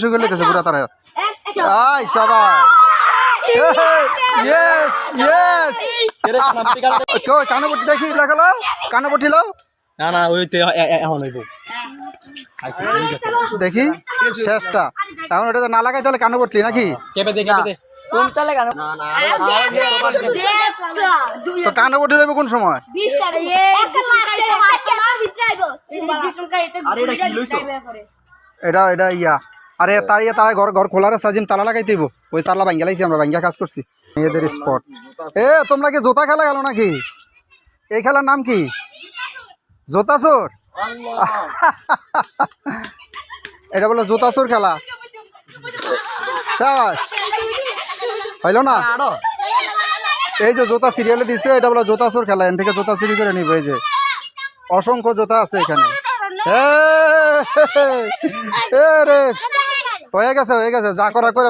শুরু করে দিতেছে পুরা তারা আই সবাই ইয়েস ইয়েস কই কানপট্টি দেখি লাগালো কানপট্টি লাও না না ওই তো এখন হইব দেখি শেষটা এখন ওটা না লাগাই তাহলে কানপট্টি নাকি কেবে দে কেবে দে কোন চলে কেন না না তো কানপট্টি লইব কোন সময় এটা এটা ইয়া আরে তাই তাই ঘর ঘর খোলার সাজিম তালা লাগাই দিব ওই তালা ভাঙ্গা লাইছি আমরা ভাঙ্গা কাজ করছি মেয়েদের স্পট এ তোমরা কি জোতা খেলা গেল নাকি এই খেলার নাম কি জোতা চোর এটা বলো জোতা চোর খেলা সাবাস হইল না এই যে জোতা সিরিয়ালে দিচ্ছে এটা বলো জোতা চোর খেলা এখান থেকে জোতা চুরি করে নিব এই যে অসংখ্য জোতা আছে এখানে রে হয়ে গেছে যা করা করে